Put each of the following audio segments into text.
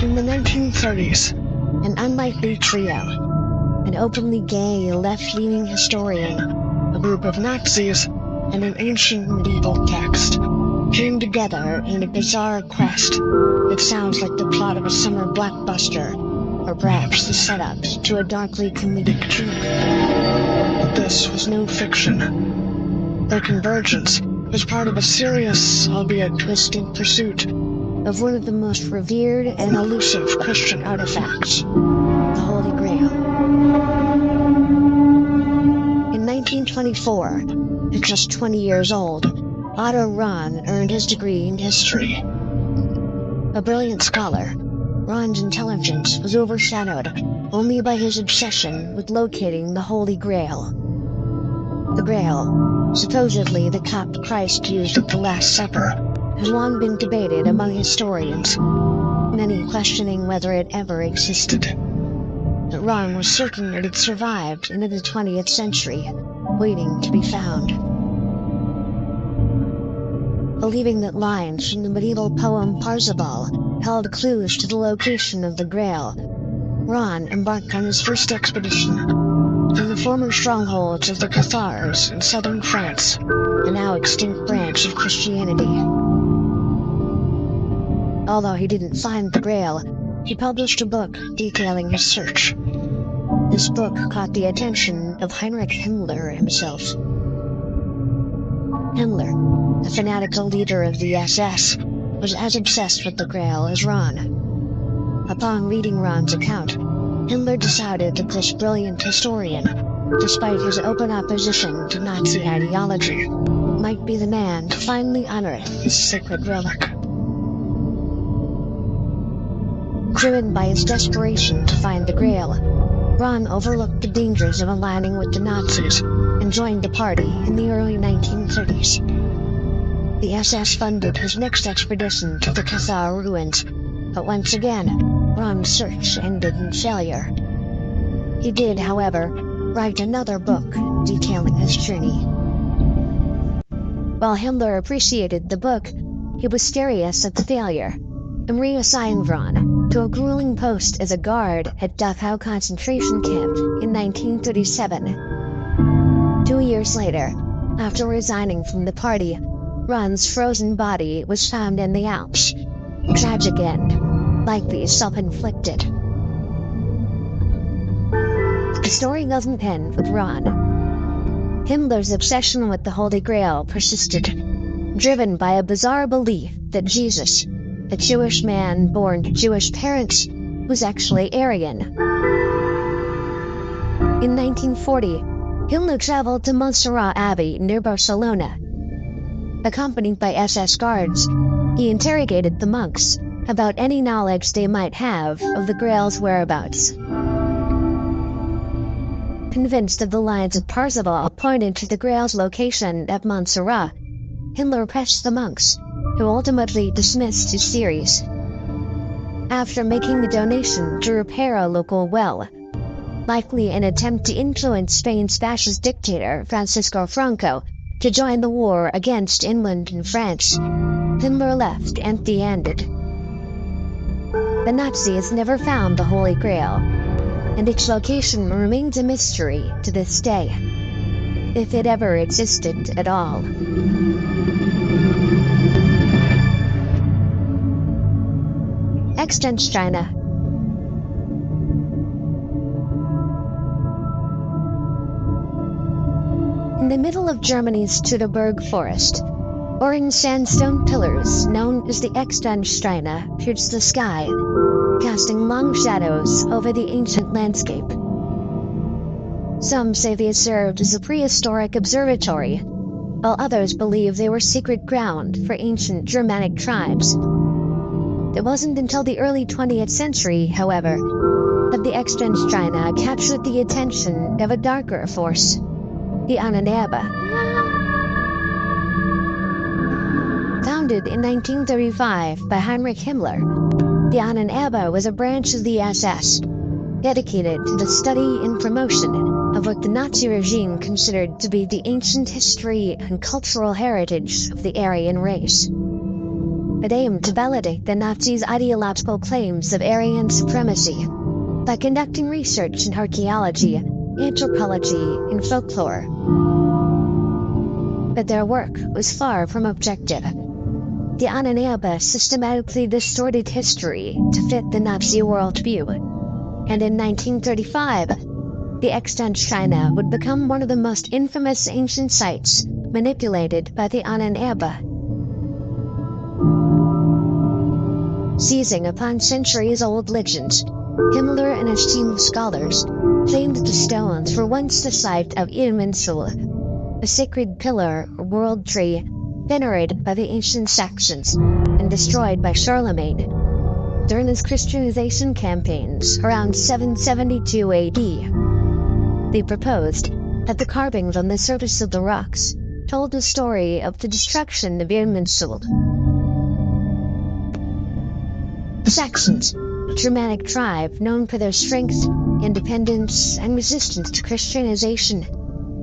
In the 1930s, an unlikely trio, an openly gay left-leaning historian, a group of Nazis, and an ancient medieval text, came together in a bizarre quest that sounds like the plot of a summer blockbuster, or perhaps the setup to a darkly comedic joke. But this was no fiction. Their convergence was part of a serious, albeit twisted, pursuit of one of the most revered and elusive Christian artifacts, the Holy Grail. In 1924, at just 20 years old, Otto Rahn earned his degree in history. A brilliant scholar, Rahn's intelligence was overshadowed only by his obsession with locating the Holy Grail. The Grail, supposedly the cup Christ used at the Last Supper, has long been debated among historians, many questioning whether it ever existed. But Rahn was certain it had survived into the 20th century, waiting to be found. Believing that lines from the medieval poem Parzival held clues to the location of the Grail, Rahn embarked on his first expedition to the former strongholds of the Cathars in southern France, a now extinct branch of Christianity. Although he didn't find the Grail, he published a book detailing his search. This book caught the attention of Heinrich Himmler himself. Himmler, the fanatical leader of the SS, was as obsessed with the Grail as Rahn. Upon reading Rahn's account, Himmler decided that this brilliant historian, despite his open opposition to Nazi ideology, might be the man to finally unearth this sacred relic. Driven by his desperation to find the Grail, Rahn overlooked the dangers of aligning with the Nazis and joined the party in the early 1930s. The SS funded his next expedition to the Cathar ruins, but once again, Rahn's search ended in failure. He did, however, write another book detailing his journey. While Himmler appreciated the book, he was furious at the failure, and reassigned Rahn to a grueling post as a guard at Dachau concentration camp in 1937. 2 years later, after resigning from the party, Rahn's frozen body was found in the Alps. Tragic end, likely self-inflicted. The story doesn't end with Rahn. Himmler's obsession with the Holy Grail persisted, driven by a bizarre belief that Jesus, a Jewish man born to Jewish parents, was actually Aryan. In 1940, Himmler traveled to Montserrat Abbey near Barcelona. Accompanied by SS guards, he interrogated the monks about any knowledge they might have of the Grail's whereabouts. Convinced that the lines of Parzival pointed to the Grail's location at Montserrat, Himmler pressed the monks, who ultimately dismissed his theories. After making a donation to repair a local well, likely an attempt to influence Spain's fascist dictator Francisco Franco to join the war against England and France, Himmler left empty-handed. The Nazis never found the Holy Grail, and its location remains a mystery to this day, if it ever existed at all. Extant China. In the middle of Germany's Teutoburg forest, orange sandstone pillars known as the Externsteine pierce the sky, casting long shadows over the ancient landscape. Some say they served as a prehistoric observatory, while others believe they were sacred ground for ancient Germanic tribes. It wasn't until the early 20th century, however, that the Externsteine captured the attention of a darker force, the Ahnenerbe. Founded in 1935 by Heinrich Himmler, the Ahnenerbe was a branch of the SS, dedicated to the study and promotion of what the Nazi regime considered to be the ancient history and cultural heritage of the Aryan race. It aimed to validate the Nazis' ideological claims of Aryan supremacy by conducting research in archaeology, anthropology, and folklore. But their work was far from objective. The Ahnenerbe systematically distorted history to fit the Nazi worldview, and in 1935, the extant China would become one of the most infamous ancient sites manipulated by the Ahnenerbe. Seizing upon centuries-old legends, Himmler and his team of scholars claimed the stones were once the site of Irminsul, a sacred pillar or world tree venerated by the ancient Saxons and destroyed by Charlemagne during his Christianization campaigns around 772 AD. They proposed that the carvings on the surface of the rocks told the story of the destruction of Irminsul. The Saxons, a Germanic tribe known for their strength, independence, and resistance to Christianization,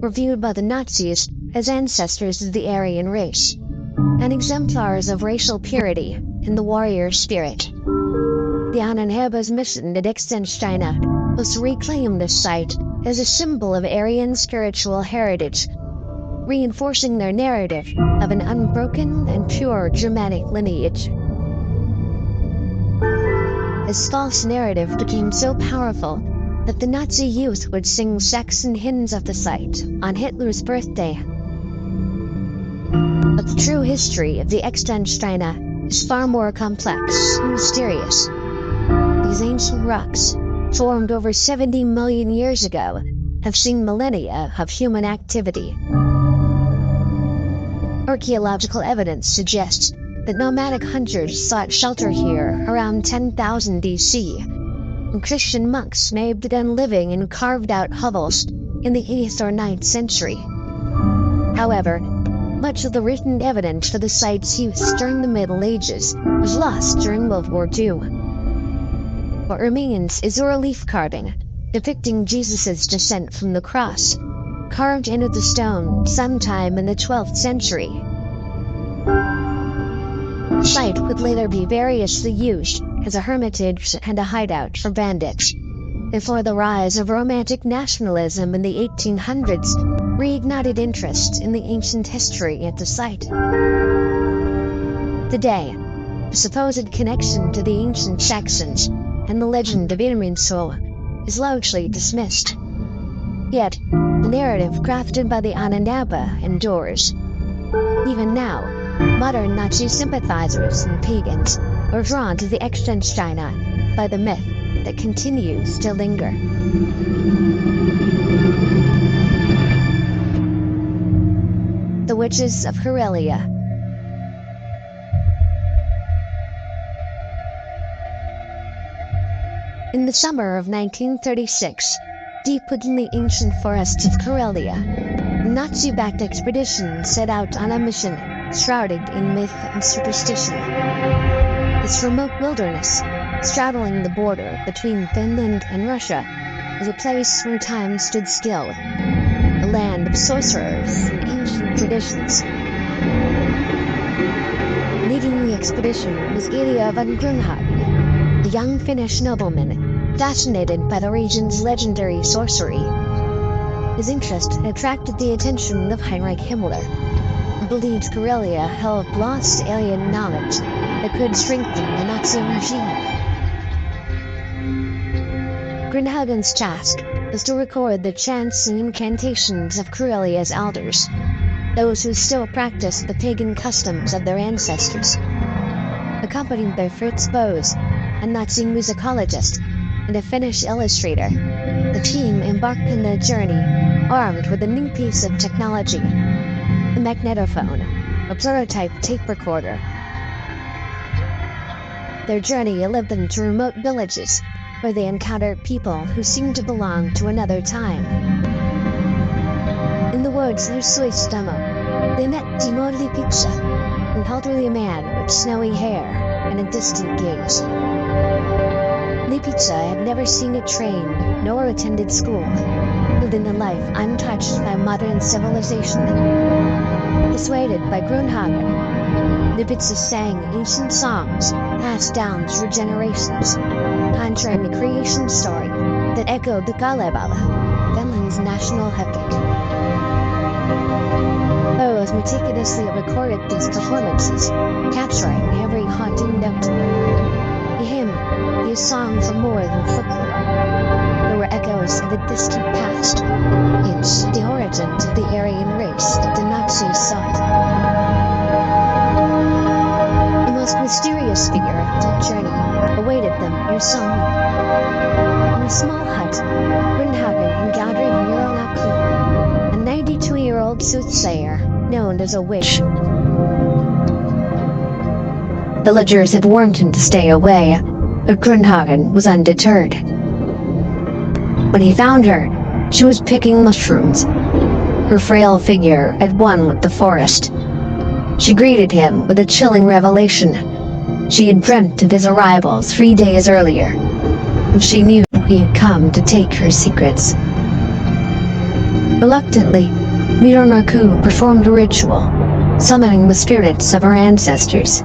were viewed by the Nazis as ancestors of the Aryan race, and exemplars of racial purity and the warrior spirit. The Ahnenerbe's mission at extant China was to reclaim this site as a symbol of Aryan spiritual heritage, reinforcing their narrative of an unbroken and pure Germanic lineage. This false narrative became so powerful that the Nazi youth would sing Saxon hymns of the site on Hitler's birthday. But the true history of the extant China is far more complex and mysterious. These ancient rocks, formed over 70 million years ago, have seen millennia of human activity. Archaeological evidence suggests that nomadic hunters sought shelter here around 10,000 DC, and Christian monks may have begun living in carved-out hovels in the 8th or 9th century. However, much of the written evidence for the site's use during the Middle Ages was lost during World War II. What remains is a relief carving depicting Jesus' descent from the cross, carved into the stone sometime in the 12th century. The site would later be variously used as a hermitage and a hideout for bandits, before the rise of Romantic nationalism in the 1800s reignited interest in the ancient history at the site. Today, the supposed connection to the ancient Saxons and the legend of Irminsul is largely dismissed. Yet, the narrative crafted by the Ahnenerbe endures. Even now, modern Nazi sympathizers and pagans are drawn to the extant China by the myth that continues to linger. The Witches of Karelia. In the summer of 1936, deep within the ancient forests of Karelia, a Nazi-backed expedition set out on a mission shrouded in myth and superstition. This remote wilderness, straddling the border between Finland and Russia, was a place where time stood still, a land of sorcerers and ancient traditions. Leading the expedition was Ilya von Grunhagen, a young Finnish nobleman fascinated by the region's legendary sorcery. His interest attracted the attention of Heinrich Himmler, who believed Karelia held lost alien knowledge that could strengthen the Nazi regime. Grunhagen's task was to record the chants and incantations of Karelia's elders, those who still practiced the pagan customs of their ancestors. Accompanied by Fritz Bose, a Nazi musicologist, and a Finnish illustrator, the team embarked on their journey armed with a new piece of technology, a magnetophone, a prototype tape recorder. Their journey led them to remote villages where they encountered people who seemed to belong to another time. In the woods near Suistamo, they met Timur Lipica, an elderly man with snowy hair and a distant gaze. Lipica had never seen a train nor attended school, living a life untouched by modern civilization. Persuaded by Grunhagen, The Pitsa sang ancient songs, passed down through generations, conjuring a creation story that echoed the Kalevala, Finland's national epic. Boas meticulously recorded these performances, capturing every haunting note. To him, these songs were more than folklore. They were echoes of a distant past, hints at the origins of the Aryan race that the Nazis sought. A most mysterious figure that journey awaited them near Salmi. In a small hut, Brynhagen encountered Mironaku, a 92-year-old soothsayer known as a witch. Villagers had warned him to stay away, but Brynhagen was undeterred. When he found her, she was picking mushrooms, her frail figure at one with the forest. She greeted him with a chilling revelation. She had dreamt of his arrival 3 days earlier, and she knew he had come to take her secrets. Reluctantly, Mironaku performed a ritual, summoning the spirits of her ancestors.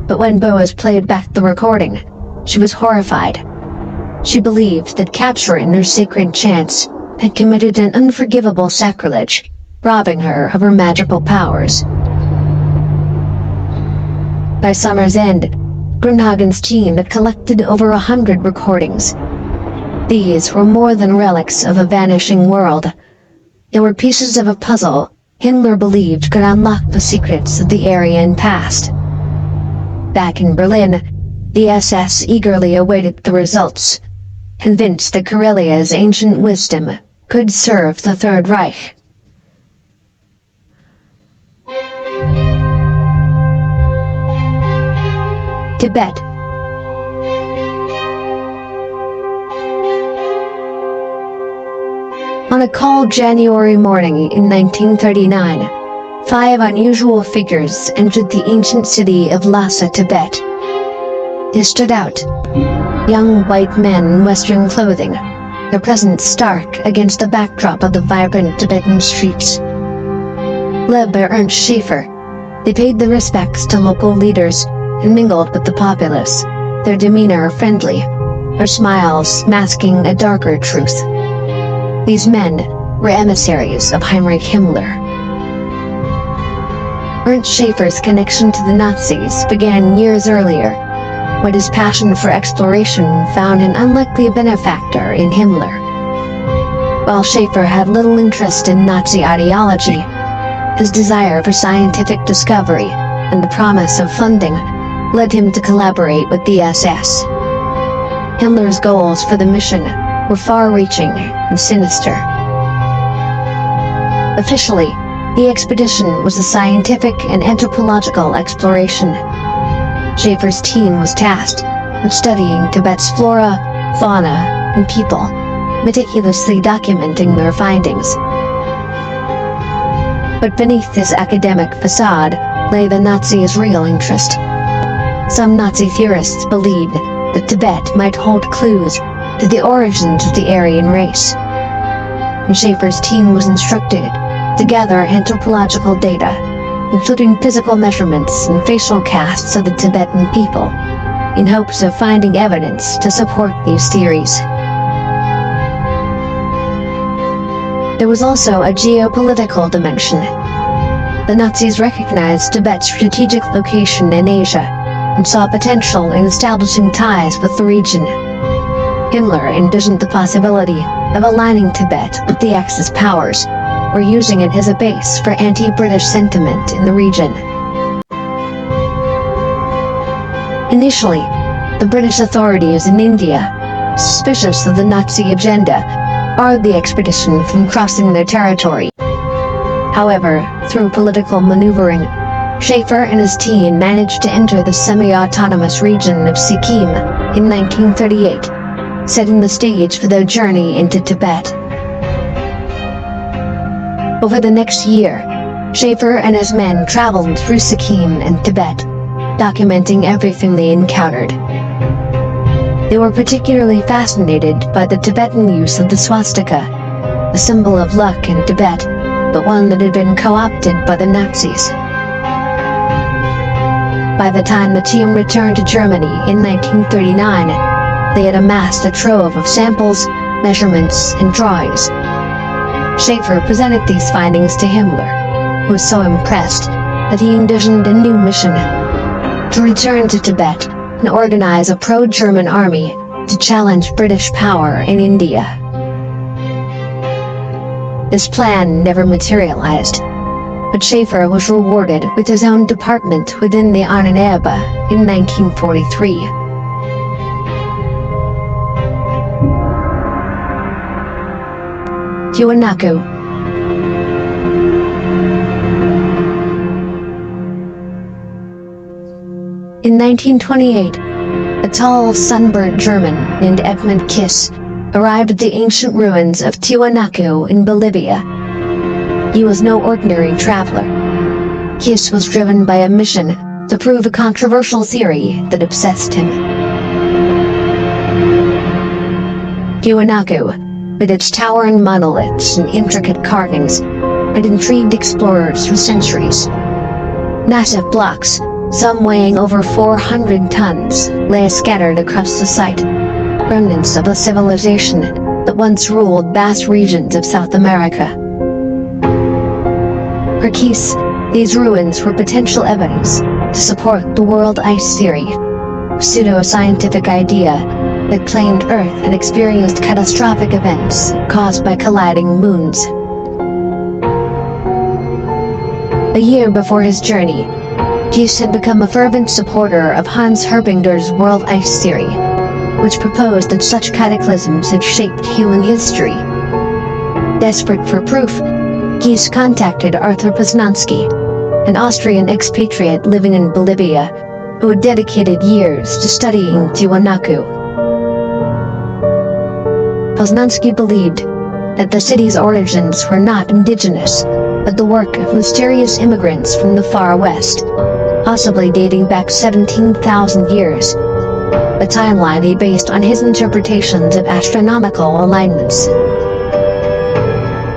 But when Boas played back the recording, she was horrified. She believed that capturing her sacred chants had committed an unforgivable sacrilege, robbing her of her magical powers. By summer's end, Brynhagen's team had collected over 100 recordings. These were more than relics of a vanishing world. They were pieces of a puzzle Himmler believed could unlock the secrets of the Aryan past. Back in Berlin, the SS eagerly awaited the results, convinced that Karelia's ancient wisdom could serve the Third Reich. Tibet. On a cold January morning in 1939, 5 unusual figures entered the ancient city of Lhasa, Tibet. They stood out, young white men in Western clothing, their presence stark against the backdrop of the vibrant Tibetan streets. Led by Ernst Schaefer, they paid their respects to local leaders and mingled with the populace, their demeanor friendly, their smiles masking a darker truth. These men were emissaries of Heinrich Himmler. Ernst Schaefer's connection to the Nazis began years earlier, when his passion for exploration found an unlikely benefactor in Himmler. While Schaefer had little interest in Nazi ideology, his desire for scientific discovery and the promise of funding led him to collaborate with the SS. Himmler's goals for the mission were far-reaching and sinister. Officially, the expedition was a scientific and anthropological exploration. Schaefer's team was tasked with studying Tibet's flora, fauna, and people, meticulously documenting their findings. But beneath this academic facade lay the Nazis' real interest. Some Nazi theorists believed that Tibet might hold clues to the origins of the Aryan race. And Schaefer's team was instructed to gather anthropological data, including physical measurements and facial casts of the Tibetan people, in hopes of finding evidence to support these theories. There was also a geopolitical dimension. The Nazis recognized Tibet's strategic location in Asia and saw potential in establishing ties with the region. Himmler envisioned the possibility of aligning Tibet with the Axis powers, or using it as a base for anti-British sentiment in the region. Initially, the British authorities in India, suspicious of the Nazi agenda, barred the expedition from crossing their territory. However, through political maneuvering, Schaefer and his team managed to enter the semi-autonomous region of Sikkim in 1938, setting the stage for their journey into Tibet. Over the next year, Schaefer and his men traveled through Sikkim and Tibet, documenting everything they encountered. They were particularly fascinated by the Tibetan use of the swastika, a symbol of luck in Tibet, but one that had been co-opted by the Nazis. By the time the team returned to Germany in 1939, they had amassed a trove of samples, measurements, and drawings. Schaefer presented these findings to Himmler, who was so impressed that he envisioned a new mission: to return to Tibet and organize a pro-German army to challenge British power in India. This plan never materialized, but Schaefer was rewarded with his own department within the Ahnenerbe in 1943. Tiwanaku. In 1928, a tall, sunburnt German named Edmund Kiss arrived at the ancient ruins of Tiwanaku in Bolivia. He was no ordinary traveler. Kiss was driven by a mission to prove a controversial theory that obsessed him. Tiwanaku, with its towering monoliths and intricate carvings, had intrigued explorers for centuries. Massive blocks, some weighing over 400 tons, lay scattered across the site, remnants of a civilization that once ruled vast regions of South America. For Kiss, these ruins were potential evidence to support the world ice theory, a pseudo-scientific idea that claimed Earth had experienced catastrophic events caused by colliding moons. A year before his journey, Kiss had become a fervent supporter of Hans Herbinger's world ice theory, which proposed that such cataclysms had shaped human history. Desperate for proof, Kiss contacted Arthur Poznański, an Austrian expatriate living in Bolivia, who had dedicated years to studying Tiwanaku. Poznański believed that the city's origins were not indigenous, but the work of mysterious immigrants from the far west, possibly dating back 17,000 years, a timeline he based on his interpretations of astronomical alignments.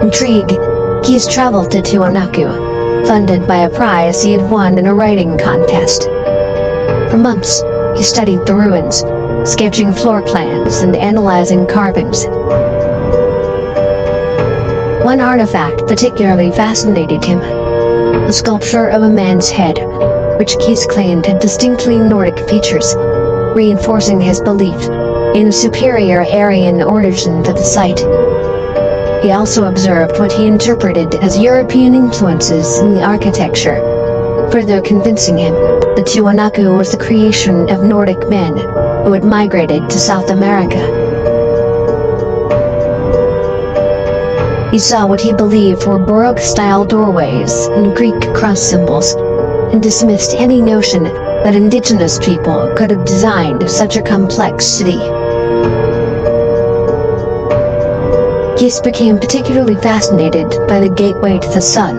Intrigued, Kiss traveled to Tiwanaku, funded by a prize he had won in a writing contest. For months, he studied the ruins, sketching floor plans and analyzing carvings. One artifact particularly fascinated him: the sculpture of a man's head, which Kiss claimed had distinctly Nordic features, reinforcing his belief in a superior Aryan origin to the site. He also observed what he interpreted as European influences in the architecture, further convincing him that Tiwanaku was the creation of Nordic men who had migrated to South America. He saw what he believed were Baroque-style doorways and Greek cross symbols, and dismissed any notion that indigenous people could have designed such a complex city. Kiss became particularly fascinated by the Gateway to the Sun,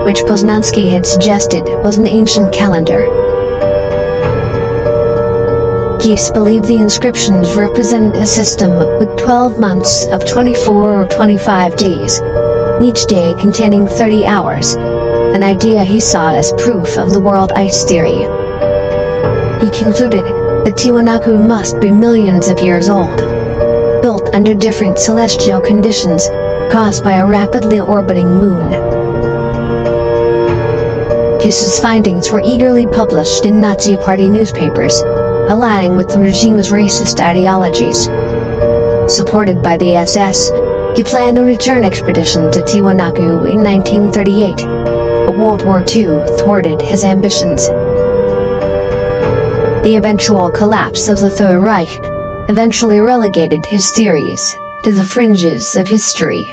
which Poznański had suggested was an ancient calendar. Kiss believed the inscriptions represented a system with 12 months of 24 or 25 days, each day containing 30 hours, an idea he saw as proof of the world ice theory. He concluded that Tiwanaku must be millions of years old, built under different celestial conditions caused by a rapidly orbiting moon. Kiss's findings were eagerly published in Nazi Party newspapers, aligning with the regime's racist ideologies. Supported by the SS, he planned a return expedition to Tiwanaku in 1938, but World War II thwarted his ambitions. The eventual collapse of the Third Reich eventually relegated his theories to the fringes of history.